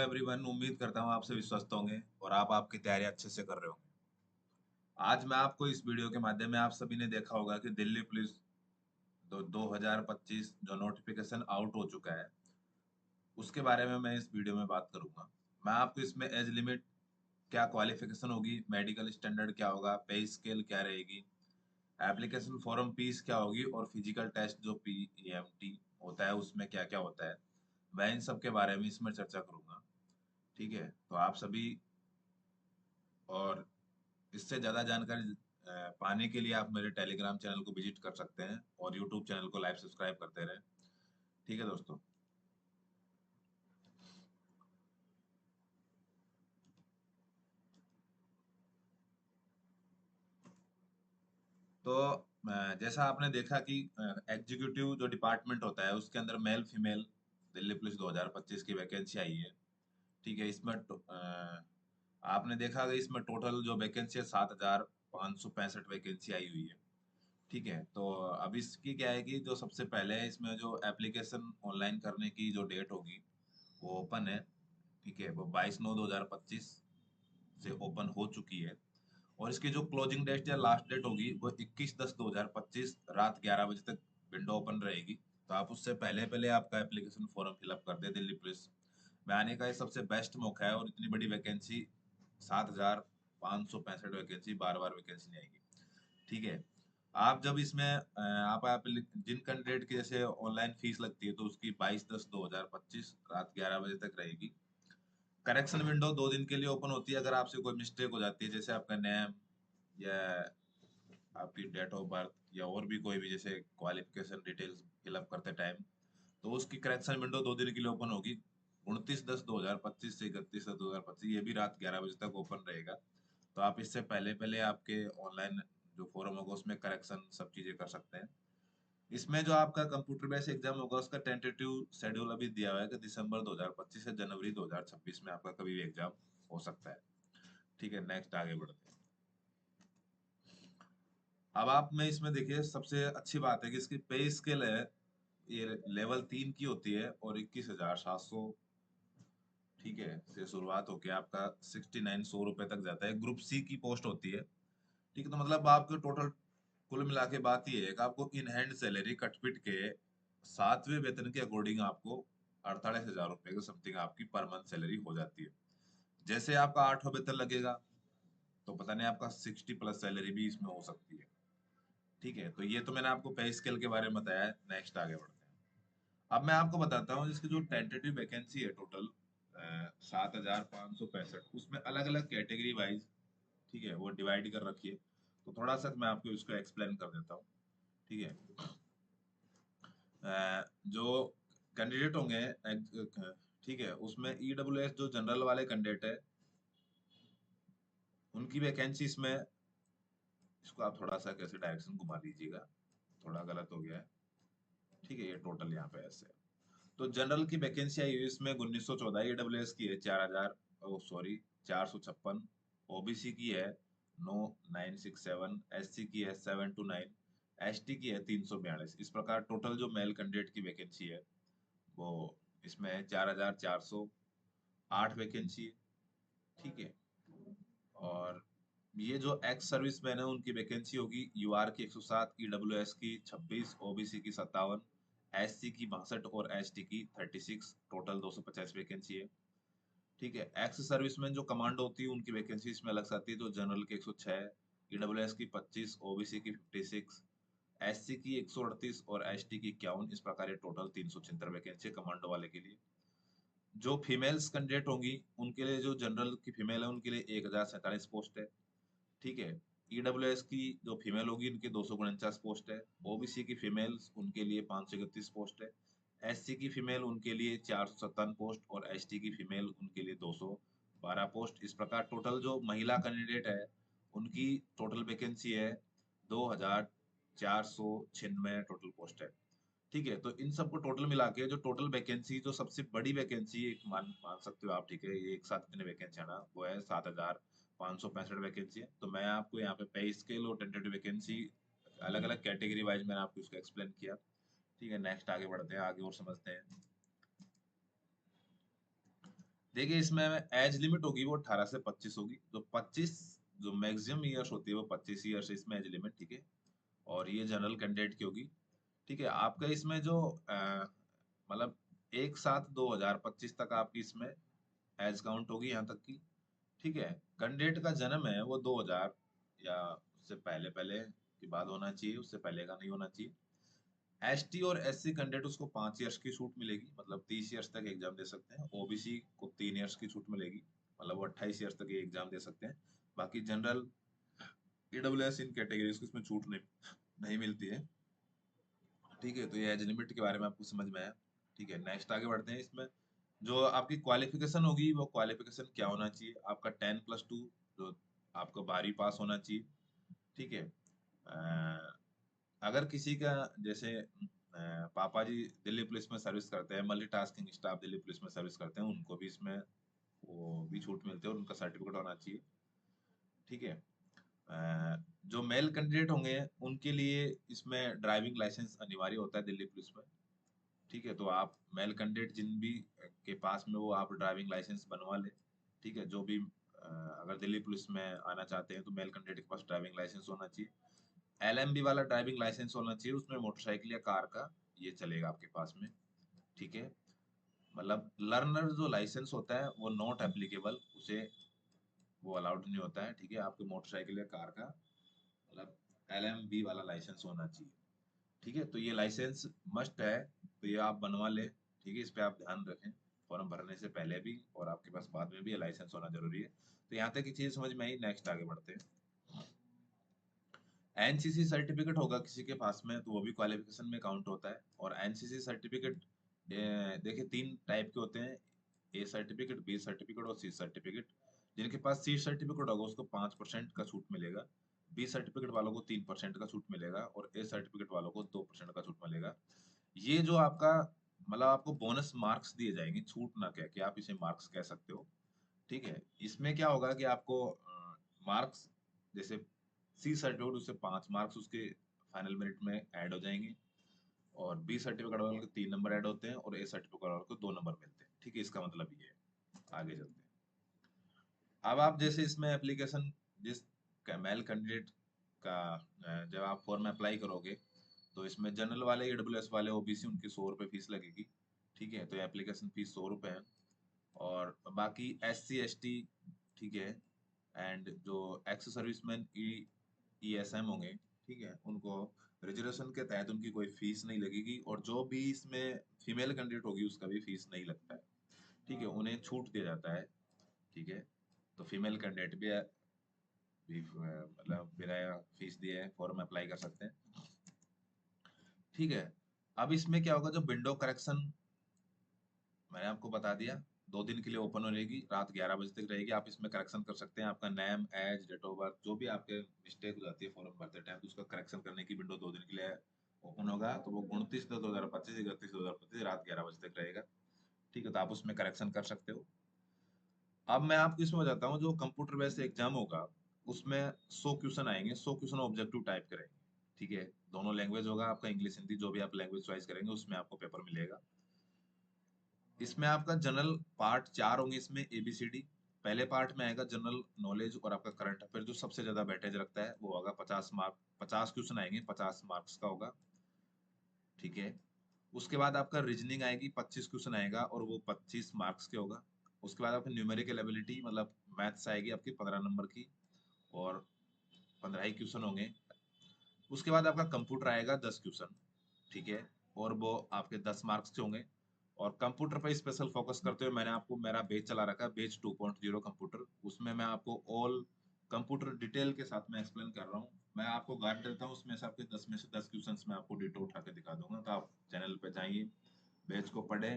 Everyone, उम्मीद करता हूँ आप सभी स्वस्थ होंगे और आप आपकी तैयारी अच्छे से कर रहे होंगे। आज मैं आपको इस वीडियो के माध्यम में आप सभी ने देखा होगा कि दिल्ली पुलिस 2025 जो नोटिफिकेशन आउट हो चुका है, उसके बारे में मैं इस वीडियो में बात करूंगा। मैं आपको इसमें एज लिमिट, क्या क्वालिफिकेशन होगी, मेडिकल स्टैंडर्ड क्या होगा, पे स्केल क्या रहेगी, एप्लीकेशन फॉर्म फीस क्या होगी और फिजिकल टेस्ट जो PEMT होता है उसमें क्या क्या होता है, मैं इन सब के बारे में इसमें चर्चा करूंगा। ठीक है, तो आप सभी, और इससे ज़्यादा जानकारी पाने के लिए आप मेरे टेलीग्राम चैनल को विजिट कर सकते हैं और यूट्यूब चैनल को लाइव सब्सक्राइब करते रहें। ठीक है दोस्तों। तो जैसा आपने देखा कि एग्जीक्यूटिव जो डिपार्टमेंट होता है उसके अंदर मेल फीमेल दिल्ली पुलिस 2025 की वैकेंसी आई है। ठीक है, इसमें आपने देखा कि इसमें टोटल जो वैकेंसी है 7,565 वैकेंसी आई हुई है। ठीक है, तो अब इसकी क्या है कि जो सबसे पहले है इसमें जो एप्लीकेशन ऑनलाइन करने की जो डेट होगी वो ओपन है। ठीक है, वो 22/9/2025 से ओपन हो चुकी है और इसकी जो क्लोजिंग डेट या लास्ट डेट होगी वो 21/10/2025 रात 11 बजे तक विंडो ओपन रहेगी। तो आप उससे पहले पहले आपका एप्लीकेशन फॉर्म फिलअप कर दे दिल्ली पुलिस में आने का। ये सबसे बेस्ट मौका है और इतनी बड़ी वैकेंसी, 7,565 वैकेंसी, बार बार वैकेंसी नहीं आएगी। ठीक है, आप जब इसमें आप जिन कैंडिडेट की जैसे ऑनलाइन फीस लगती है तो उसकी 22/10/2025 रात 11 बजे तक रहेगी। करेक्शन विंडो 2 दिन के लिए ओपन होती है अगर आपसे कोई मिस्टेक हो जाती है, जैसे आपका नेम या आपकी डेट ऑफ बर्थ या और भी कोई भी जैसे क्वालिफिकेशन डिटेल्स फिलअप करते टाइम, तो उसकी करेक्शन विंडो 2 दिन के लिए ओपन होगी। 29/10/2025 से 31/10/2025, ये भी रात 11 बजे तक ओपन रहेगा। तो आप इससे पहले पहले आपके ऑनलाइन जो फॉर्म होगा उसमें करेक्शन सब चीजें कर सकते हैं। इसमें जो आपका कंप्यूटर बेस्ड एग्जाम होगा उसका टेंटेटिव शेड्यूल अभी दिया हुआ है कि दिसंबर 2025 से जनवरी 2026 में आपका कभी भी एग्जाम हो सकता है। ठीक है, नेक्स्ट आगे बढ़ते हैं। अब आप में इसमें देखिए सबसे अच्छी बात है कि इसकी पे स्केल है, ये लेवल 3 की होती है और 21,700, ठीक है, से शुरुआत होके आपका 6900 रुपए तक जाता है। ग्रुप सी की पोस्ट होती है। ठीक है, तो मतलब आपके टोटल कुल मिला के बात ये है कि आपको इन हैंड सैलरी कटपिट के 7वें वेतन के अकॉर्डिंग आपको 48,000 रुपए के समथिंग आपकी पर मंथ सैलरी हो जाती है। जैसे आपका 8वां वेतन लगेगा तो पता नहीं आपका 60+ सैलरी भी इसमें हो सकती है। ठीक है, तो ये तो मैंने आपको पे स्केल के बारे में बताया है। नेक्स्ट आगे बढ़ते हैं। अब मैं आपको बताता हूँ जिसकी जो टेंटेटिव वैकेंसी है टोटल 7,565, उसमें अलग अलग कैटेगरी वाइज, ठीक है, वो डिवाइड कर रखी है। तो थोड़ा सा मैं आपको इसको एक्सप्लेन कर देता हूँ। ठीक है, जो कैंडिडेट होंगे ठीक है, उसमें EWS जो जनरल वाले कैंडिडेट है उनकी वैकेंसी इसमें, इसको आप थोड़ा सा कैसे डायरेक्शन घुमा दीजिएगा, थोड़ा गलत हो गया है। ठीक है, ये टोटल यहाँ पे ऐसे है। तो जनरल की वैकेंसी आई हुई इसमें 1914, EWS की है 4,000, ओ सॉरी 456, OBC की है 9,967, SC की है 729, ST की है 342। इस प्रकार टोटल जो मेल कैंडिडेट की वैकेंसी है वो इसमें है 4,408 वैकेंसी है। ठीक है, और ये जो एक्स सर्विस मैन है उनकी वैकेंसी होगी UR की 107, EWS की 26, OBC की 57, SC की 62 और ST की 36, टोटल 250 वैकेंसी है। ठीक है, एक्स सर्विसमैन जो कमांडो होती है उनकी वैकेंसी इसमें अलग से आती है, तो जनरल की 106, EWS की 25, OBC की 56, SC की 138 और ST की 51। इस प्रकार ये टोटल 376 वैकेंसी है कमांडो वाले के लिए। जो फीमेल्स कैंडिडेट होंगी उनके लिए, जो जनरल की फीमेल है उनके लिए 1,047 पोस्ट है। ठीक है, EWS की जो फीमेल होगी उनकी 249 पोस्ट है। OBC की फीमेल्स उनके लिए 531 पोस्ट है। SC की फीमेल उनके लिए 457 पोस्ट और ST की फीमेल उनके लिए 212 पोस्ट। इस प्रकार टोटल जो महिला कैंडिडेट है उनकी टोटल वैकेंसी है 2,496 टोटल पोस्ट है। ठीक है, तो इन सबको टोटल मिला के जो टोटल वैकेंसी, जो सबसे बड़ी वैकेंसी एक मान मान सकते हो आप, ठीक है, ये एक साथ इतने वैकेंसी है ना, वो है 7,565 वैकेंसी है। तो मैं आपको यहाँ पे पे स्केल और टेंटेटिव वैकेंसी अलग अलग कैटेगरी वाइज मैंने आपको इसको एक्सप्लेन किया। ठीक है, नेक्स्ट आगे बढ़ते हैं, आगे और समझते हैं। देखिए इसमें एज लिमिट होगी वो 18 से 25 होगी, तो 25 जो मैक्सिमम ईयर्स होती है वो 25 ईयर्स है इसमें एज लिमिट, ठीक है। और ये जनरल कैंडिडेट की होगी, ठीक है। आपका इसमें जो मतलब 1/7/2025 तक आपकी इसमें एज काउंट होगी यहाँ तक की, ठीक है। कैंडिडेट का जन्म है वो 2000 या उससे पहले पहले के बाद होना चाहिए, उससे पहले का नहीं होना चाहिए। एसटी और एससी कैंडिडेट उसको 5 ईयर्स की छूट मिलेगी, मतलब 30 ईयर्स तक एग्जाम दे सकते हैं। ओबीसी को 3 ईयर्स की छूट मिलेगी, मतलब वो 28 ईयर्स तक ये एग्जाम दे सकते हैं। बाकी जनरल ईडब्ल्यूएस इन कैटेगरीज को इसमें छूट नहीं नहीं मिलती है, ठीक है। तो ये एज लिमिट के बारे में आपको समझ में आया, ठीक है। नेक्स्ट आगे बढ़ते हैं। इसमें जो आपकी क्वालिफिकेशन होगी वो क्वालिफिकेशन क्या होना चाहिए, आपका 10+2 जो आपका 12वीं पास होना चाहिए, ठीक है। अगर किसी का जैसे पापा जी दिल्ली पुलिस में सर्विस करते हैं, मल्टीटास्किंग स्टाफ दिल्ली पुलिस में सर्विस करते हैं, उनको भी इसमें वो भी छूट मिलती है और उनका सर्टिफिकेट होना चाहिए, ठीक है। जो मेल कैंडिडेट होंगे उनके लिए इसमें ड्राइविंग लाइसेंस अनिवार्य होता है दिल्ली पुलिस में, ठीक है। तो आप मेल कैंडिडेट जिन भी के पास में वो आप ड्राइविंग लाइसेंस बनवा ले, ठीक है। जो भी अगर दिल्ली पुलिस में आना चाहते हैं तो मेल कैंडिडेट के पास ड्राइविंग लाइसेंस होना चाहिए। एलएमबी वाला ड्राइविंग लाइसेंस होना चाहिए, उसमें मोटरसाइकिल या कार का ये चलेगा आपके पास में, ठीक है। मतलब लर्नर जो लाइसेंस होता है वो नॉट एप्लीकेबल, उसे वो अलाउड नहीं होता है, ठीक है। आपके मोटरसाइकिल या कार का मतलब एलएमबी वाला लाइसेंस होना चाहिए, ठीक है। तो ये लाइसेंस मस्ट है, तो ये आप बनवा लें, ठीक है। इस पे आप ध्यान रखें, फॉर्म भरने से पहले भी और आपके पास बाद में भी ये लाइसेंस होना जरूरी है। तो यहाँ तक की चीज समझ में आई, नेक्स्ट आगे बढ़ते हैं। एनसीसी सर्टिफिकेट होगा किसी के पास में तो वो भी क्वालिफिकेशन में काउंट होता है। और एनसीसी सर्टिफिकेट देखिए 3 टाइप के होते हैं, ए सर्टिफिकेट, बी सर्टिफिकेट और सी सर्टिफिकेट। जिनके पास सी सर्टिफिकेट होगा उसको 5% का छूट मिलेगा, बी सर्टिफिकेट वालों को 3% का छूट मिलेगा और ए सर्टिफिकेट वालों को 2% का छूट मिलेगा। ये जो आपका मतलब आपको बोनस मार्क्स दिए जाएंगे, छूट ना कह के आप इसे मार्क्स कह सकते हो, ठीक है। इसमें क्या होगा कि आपको मार्क्स जैसे सी सर्टिफिकेट उससे 5 मार्क्स उसके फाइनल मेरिट में ऐड हो जाएंगे, और बी सर्टिफिकेट वाले को 3 नंबर ऐड होते हैं और ए सर्टिफिकेट वाले को 2 नंबर मिलते हैं, ठीक है। इसका मतलब ये है। आगे चलते हैं। अब आप जैसे इसमें एप्लीकेशन जिस मेल कैंडिडेट का जब आप फॉर्म अप्लाई करोगे तो इसमें जनरल वाले, ईडब्ल्यूएस वाले, ओबीसी उनकी 100 रुपये फीस लगेगी, ठीक है। तो एप्लीकेशन फीस 100 रुपये है। और बाकी SC ST, ठीक है, एंड जो एक्स सर्विसमैन ESM होंगे, ठीक है, उनको रिजर्वेशन के तहत उनकी कोई फीस नहीं लगेगी। और जो भी इसमें फीमेल कैंडिडेट होगी उसका भी फीस नहीं लगता है, ठीक है। उन्हें छूट दिया जाता है, ठीक है। तो फीमेल कैंडिडेट भी मतलब बिना फीस दिए फॉर्म अप्लाई कर सकते हैं, ठीक है। अब इसमें क्या होगा, जो विंडो करेक्शन मैंने आपको बता दिया, 2 दिन के लिए ओपन हो रहेगी, रात 11 बजे तक रहेगी। आप इसमें करेक्शन कर सकते हैं, आपका name, age, date of birth, जो भी आपके मिस्टेक हो जाती है फॉर्म भरते टाइम, तो उसका करेक्शन करने की विंडो 2 दिन के लिए ओपन होगा। तो वो 29/10/2025, 31/10/2025 रात 11 बजे तक रहेगा, ठीक है। तो आप उसमें करेक्शन कर सकते हो। अब मैं आपको इसमें बताता हूँ, जो कंप्यूटर बेस्ड एग्जाम होगा उसमें 100 क्वेश्चन आएंगे, 100 क्वेश्चन ऑब्जेक्टिव टाइप करेंगे, ठीक है। दोनों लैंग्वेज होगा आपका, इंग्लिश हिंदी, जो भी आप लैंग्वेज चॉइस करेंगे उसमें आपको पेपर मिलेगा। इसमें आपका जनरल पार्ट 4 होंगे, इसमें ABCD। पहले पार्ट में आएगा जनरल नॉलेज और आपका करंट अफेयर, जो सबसे ज्यादा वेटेज रखता है वो होगा 50 मार्क, 50 क्वेश्चन आएंगे, 50 मार्क्स का होगा, ठीक है। उसके बाद आपका रीजनिंग आएगी, 25 क्वेश्चन आएगा और वो 25 मार्क्स के होगा। उसके बाद आपकी न्यूमेरिकल एबिलिटी मतलब मैथ्स आएगी आपकी 15 नंबर की, और 15 ही क्वेश्चन होंगे। उसके बाद आपका कंप्यूटर आएगा 10 क्वेश्चन, ठीक है, और वो आपके 10 मार्क्स के होंगे। और कंप्यूटर पे स्पेशल फोकस करते हुए मैंने आपको मेरा बेच चला रखा है, बेच 2.0 कंप्यूटर। उसमें मैं आपको ऑल कंप्यूटर डिटेल के साथ में एक्सप्लेन कर रहा हूँ। मैं आपको गारंटी देता हूँ उसमें से आपके 10 में से 10 क्वेश्चन मैं आपको डिटेल उठा के दिखा दूंगा। तो आप चैनल पे जाइए, बेच को पढ़े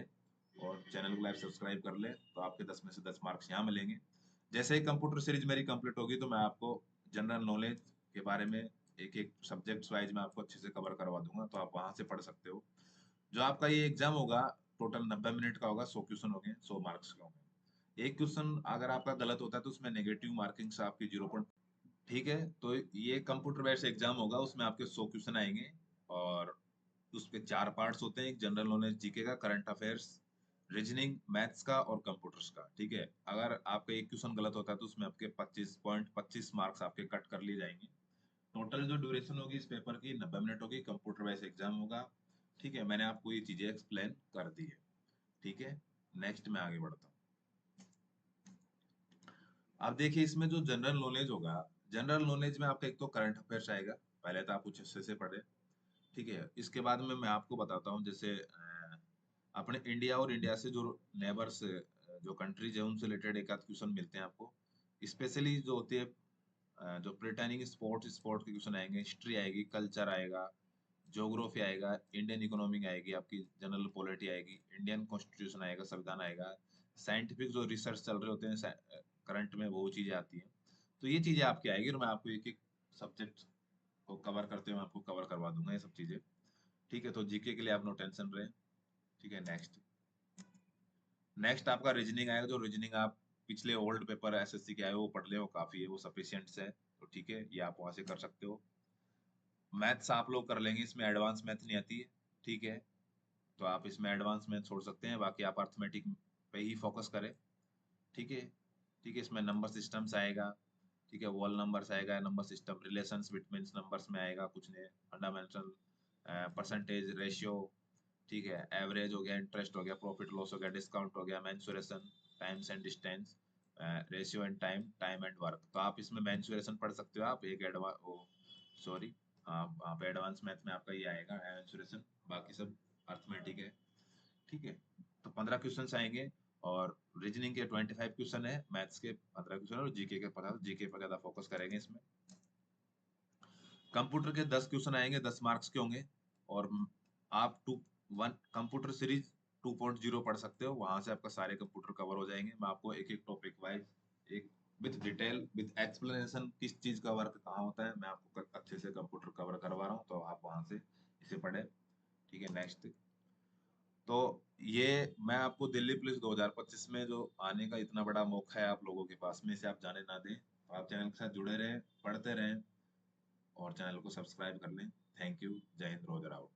और चैनल को लाइव सब्सक्राइब कर ले, तो आपके 10 में से 10 मार्क्स यहाँ मिलेंगे। जैसे ही कंप्यूटर सीरीज मेरी कंप्लीट होगी तो मैं आपको जनरल नॉलेज के बारे में एक एक सब्जेक्ट वाइज मैं आपको अच्छे से कवर करवा दूंगा, तो आप वहां से पढ़ सकते हो। जो आपका ये एग्जाम होगा टोटल 90 मिनट का होगा, 100 क्वेश्चन होंगे, 100 मार्क्स के होंगे। एक क्वेश्चन अगर आपका गलत होता है तो उसमें नेगेटिव मार्किंग से आपकी 0, ठीक है। तो ये कंप्यूटर बेस्ड एग्जाम होगा, उसमें आपके 100 क्वेश्चन आएंगे और उसके 4 पार्ट्स होते हैं, एक जनरल नॉलेज जीके का, करंट अफेयर्स, रीजनिंग मैथ्स का और कंप्यूटर्स का, ठीक है। अगर आपका एक क्वेश्चन गलत होता है तो उसमें आपके 25.25 मार्क्स आपके कट कर लिए जाएंगे। टोटल जो ड्यूरेशन होगी इस पेपर की 90 मिनट होगी, कंप्यूटर बेस्ड एग्जाम होगा। ठीक है, मैंने आपको ये चीजें एक्सप्लेन कर दी है। ठीक है, नेक्स्ट मैं आगे बढ़ता हूँ। अब देखिए इसमें जो जनरल नॉलेज होगा, जनरल नॉलेज में आपका एक तो करंट अफेयर्स आएगा, पहले तो आप कुछ अच्छे से पढ़े। ठीक है, इसके बाद में मैं आपको बताता हूँ, जैसे अपने इंडिया और इंडिया से जो नेबर्स जो कंट्रीज है उनसे रिलेटेड एक आध क्वेश्चन मिलते हैं आपको। स्पेशली जो होती है जो प्रिटेनिंग स्पोर्ट्स स्पोर्ट के क्वेश्चन आएंगे, हिस्ट्री आएगी, कल्चर आएगा, ज्योग्राफी आएगा, इंडियन इकोनॉमी आएगी, आपकी जनरल पॉलिटी आएगी, इंडियन कॉन्स्टिट्यूशन आएगा, संविधान आएगा, साइंटिफिक जो रिसर्च चल रहे होते हैं करंट में वो चीजें आती हैं। तो ये चीजें आपकी आएगी और मैं आपको एक एक सब्जेक्ट को कवर करते हुए आपको कवर करवा दूंगा ये सब चीजें। ठीक है, तो जीके के लिए आप नो टेंशन रहे। ठीक है, नेक्स्ट नेक्स्ट आपका रीजनिंग आएगा। जो रीजनिंग आप पिछले ओल्ड पेपर एसएससी के आए हो वो पढ़ ले, वो काफी है, वो सफिशियंट है। तो ठीक है, ये आप वहां से कर सकते हो। मैथ्स आप लोग कर लेंगे, इसमें एडवांस मैथ नहीं आती है। ठीक है, तो आप इसमें एडवांस मैथ छोड़ सकते हैं, बाकी आप अर्थमेटिक पे ही फोकस करें। ठीक है। ठीक है, इसमें नंबर सिस्टम्स आएगा। ठीक है, वॉल नंबर्स आएगा, number system, relations between numbers में आएगा कुछ नहीं, फंडामेंटल, परसेंटेज, रेशियो। ठीक है, एवरेज हो गया, इंटरेस्ट हो गया, प्रॉफिट लॉस हो गया, डिस्काउंट हो गया, mensuration, times and distance, ratio and time, time and work. तो आप इसमें मेंसुरेशन पढ़ सकते हो, आप एक एडवा ओ सॉरी, आप एडवांस मैथ में आपका ये आएगा मेंसुरेशन, बाकी सब अर्थमेटिक है। ठीक है, तो 15 क्वेश्चन आएंगे, और रीजनिंग के 25 क्वेश्चन है, मैथ्स के 15 क्वेश्चन, और जीके के 50। जीके पर ज्यादा फोकस करेंगे इसमें। कंप्यूटर के 10 क्वेश्चन आएंगे, 10 मार्क्स के होंगे। और आप टू वन कंप्यूटर सीरीज 2.0 पढ़ सकते हो, वहां से आपका सारे कंप्यूटर कवर हो जाएंगे। मैं आपको एक एक टॉपिक वाइज, एक विथ डिटेल विथ एक्सप्लेनेशन, किस चीज का वर्क कहाँ होता है, मैं आपको अच्छे से कंप्यूटर कवर करवा रहा हूँ, तो आप वहां से इसे पढ़े। ठीक है, नेक्स्ट। तो ये मैं आपको दिल्ली पुलिस 2025 में जो आने का इतना बड़ा मौका है आप लोगों के पास में, इसे आप जाने ना दें। तो आप चैनल के साथ जुड़े रहें, पढ़ते रहें, और चैनल को सब्सक्राइब कर लें। थैंक यू, जय हिंद, रोजर आउट।